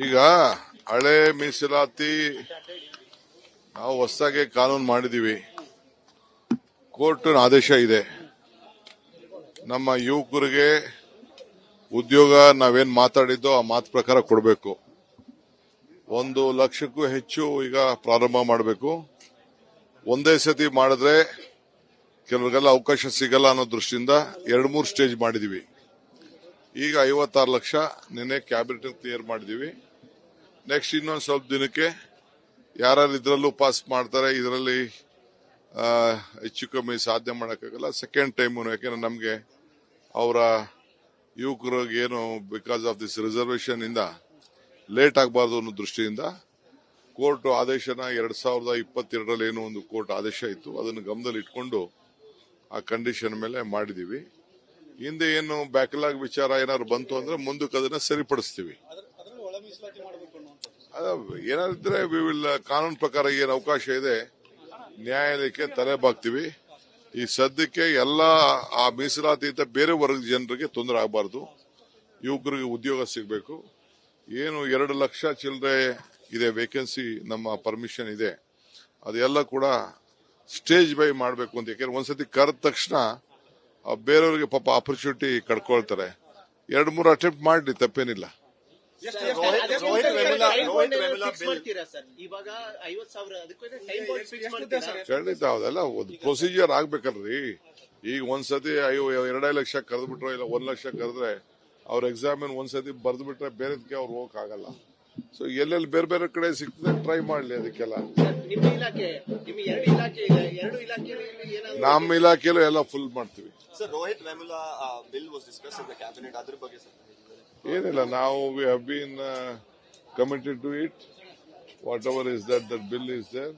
ಈಗ ಹಳೆ ಮೀಸಲಾತಿ ನಾವು ಹೊಸದಾಗಿ ಕಾನೂನು ಮಾಡಿದೀವಿ. ಕೋರ್ಟ್ ಆದೇಶ ಇದೆ. ನಮ್ಮ ಯುವಕರಿಗೆ ಉದ್ಯೋಗ ನಾವೇನ್ ಮಾತಾಡಿದ್ದೋ ಆ ಮಾತು ಪ್ರಕಾರ ಕೊಡಬೇಕು. 1 ಲಕ್ಷಕ್ಕೂ ಹೆಚ್ಚು ಈಗ ಪ್ರಾರಂಭ ಮಾಡಬೇಕು. ಒಂದೇ ಸತಿ ಮಾಡಿದ್ರೆ ಕೆಲವರಿಗೆಲ್ಲ ಅವಕಾಶ ಸಿಗಲ್ಲ ಅನ್ನೋ ದೃಷ್ಟಿಯಿಂದ 2-3 ಸ್ಟೇಜ್ ಮಾಡಿದೀವಿ. ಈಗ 56 ಲಕ್ಷ ನಿನ್ನೆ ಕ್ಯಾಬಿನೆಟ್ ಕ್ಲಿಯರ್ ಮಾಡಿದೀವಿ. ನೆಕ್ಸ್ಟ್ ಇನ್ನೊಂದು ಸ್ವಲ್ಪ ದಿನಕ್ಕೆ ಯಾರು ಇದರಲ್ಲೂ ಪಾಸ್ ಮಾಡ್ತಾರೆ, ಇದರಲ್ಲಿ ಹೆಚ್ಚು ಕಮ್ಮಿ ಸಾಧನೆ ಮಾಡೋಕ್ಕಾಗಲ್ಲ. ಸೆಕೆಂಡ್ ಟೈಮು ಯಾಕೆಂದ್ರೆ ನಮಗೆ ಅವರ ಯುವಕರಿಗೆ ಏನು ಬಿಕಾಸ್ ಆಫ್ ದಿಸ್ ರಿಸರ್ವೇಷನ್ ಇಂದ ಲೇಟ್ ಆಗಬಾರ್ದು ಅನ್ನೋ ದೃಷ್ಟಿಯಿಂದ ಕೋರ್ಟ್ ಆದೇಶನ 2022ರಲ್ಲಿ ಏನೋ ಒಂದು ಕೋರ್ಟ್ ಆದೇಶ ಇತ್ತು, ಅದನ್ನು ಗಮನದಲ್ಲಿ ಇಟ್ಕೊಂಡು ಆ ಕಂಡೀಷನ್ ಮೇಲೆ ಮಾಡಿದೀವಿ. ಹಿಂದೆ ಏನು ಬ್ಯಾಕ್ಲಾಗ್ ವಿಚಾರ ಏನಾದ್ರು ಬಂತು ಅಂದ್ರೆ ಮುಂದಕ್ಕೆ ಅದನ್ನ ಸರಿಪಡಿಸ್ತೀವಿ. ಏನಾದ್ರೆ ಕಾನೂನು ಪ್ರಕಾರ ಏನು ಅವಕಾಶ ಇದೆ ನ್ಯಾಯಾಲಯಕ್ಕೆ ತಲೆ ಬಾಗ್ತೀವಿ. ಈ ಸದ್ಯಕ್ಕೆ ಎಲ್ಲ ಆ ಮೀಸಲಾತಿ ಅಂತ ಬೇರೆ ವರ್ಗದ ಜನರಿಗೆ ತೊಂದರೆ ಆಗಬಾರ್ದು, ಯುವಕರಿಗೆ ಉದ್ಯೋಗ ಸಿಗಬೇಕು. ಏನು 2 ಲಕ್ಷ ಚಿಲ್ಲರೆ ಇದೆ ವೇಕೆನ್ಸಿ, ನಮ್ಮ ಪರ್ಮಿಷನ್ ಇದೆ, ಅದೆಲ್ಲ ಕೂಡ ಸ್ಟೇಜ್ ಬೈ ಮಾಡಬೇಕು ಅಂತ. ಯಾಕೆಂದ್ರೆ ಒಂದ್ಸತಿ ಕರೆದ ತಕ್ಷಣ ಬೇರೆಯವರಿಗೆ ಪಾಪ ಆಪರ್ಚುನಿಟಿ ಕಳ್ಕೊಳ್ತಾರೆ. 2-3 ಅಟೆಂಪ್ಟ್ ಮಾಡಿ ತಪ್ಪೇನಿಲ್ಲ. ಖಂಡಿತ ಅದೆಲ್ಲ ಒಂದು ಪ್ರೊಸೀಜರ್ ಆಗ್ಬೇಕಲ್ರಿ. ಈಗ ಒಂದ್ಸತಿ 2 ಲಕ್ಷ ಕರೆದ್ಬಿಟ್ರೆ ಇಲ್ಲ 1 ಲಕ್ಷ ಕರೆದ್ರೆ ಅವ್ರ ಎಕ್ಸಾಮಿನ್ ಒಂದ್ಸತಿ ಬರೆದು ಬಿಟ್ರೆ ಬೇರೆದಕ್ಕೆ ಅವ್ರು ಹೋಗಕ್ ಆಗಲ್ಲ. ಸೊ ಎಲ್ಲೆಲ್ಲಿ ಬೇರೆ ಬೇರೆ ಕಡೆ ಸಿಗ್ತದೆ ಟ್ರೈ ಮಾಡ್ಲಿ. ಅದಕ್ಕೆಲ್ಲ ನಮ್ಮ ಇಲಾಖೆಯಲ್ಲೂ ಎಲ್ಲ ಫುಲ್ ಮಾಡ್ತೀವಿ. ಏನಿಲ್ಲ, ನಾವು we have been committed to it. Whatever is that bill is there,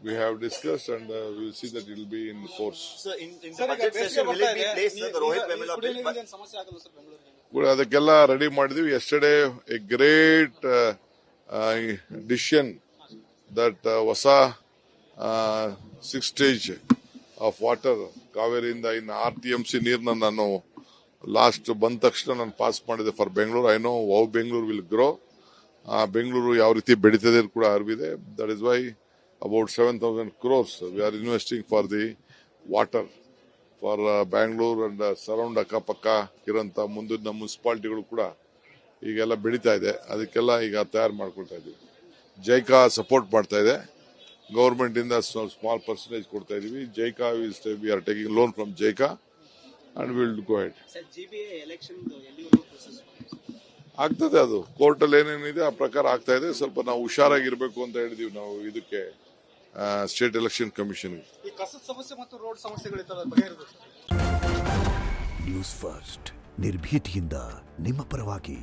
we have discussed and we will see that it will be in force. Sir, in the budget session will it be placed the Rohit Vemula bill? ಕೂಡ ಅದಕ್ಕೆಲ್ಲ ready ಮಾಡಿದೀವಿ. yesterday a great decision that ಹೊಸ 6 stage of water ಕಾವೇರಿಯಿಂದ ಇನ್ನು RTMC ನೀರನ್ನ ನಾನು last ಬಂದ ತಕ್ಷಣ ನಾನು ಪಾಸ್ ಮಾಡಿದೆ for Bengaluru. I know how Bengaluru will grow. Bengaluru ಯಾವ ರೀತಿ ಬೆಳೀತದೆ ಕೂಡ ಅರಿವಿದೆ. That is why about 7,000 crores we are investing for the water for Bangalore and surround ಅಕ್ಕಪಕ್ಕ ಇರೋಂಥ ಮುಂದಿನ ಮುನ್ಸಿಪಾಲಿಟಿಗಳು ಕೂಡ ಈಗೆಲ್ಲ ಬೆಳೀತಾ ಇದೆ. ಅದಕ್ಕೆಲ್ಲ ಈಗ ತಯಾರು ಮಾಡ್ಕೊಳ್ತಾ ಇದ್ದೀವಿ. ಜೈಕಾ ಸಪೋರ್ಟ್ ಮಾಡ್ತಾ ಇದೆ, ಗವರ್ಮೆಂಟ್ ಇಂದ ಸ್ಮಾಲ್ ಪರ್ಸೆಂಟೇಜ್ ಕೊಡ್ತಾ ಇದೀವಿ. JICA we are taking loan from JICA and will go head. ಆಗ್ತದೆ, ಅದು ಕೋರ್ಟ್ ಅಲ್ಲಿ ಏನೇನಿದೆ ಆ ಪ್ರಕಾರ ಆಗ್ತಾ ಇದೆ. ಸ್ವಲ್ಪ ನಾವು ಹುಷಾರಾಗಿರ್ಬೇಕು ಅಂತ ಹೇಳಿದೀವಿ ನಾವು ಇದಕ್ಕೆ state election commission. News first ನಿರ್ಭೀತಿಯಿಂದ ನಿಮ್ಮ ಪರವಾಗಿ.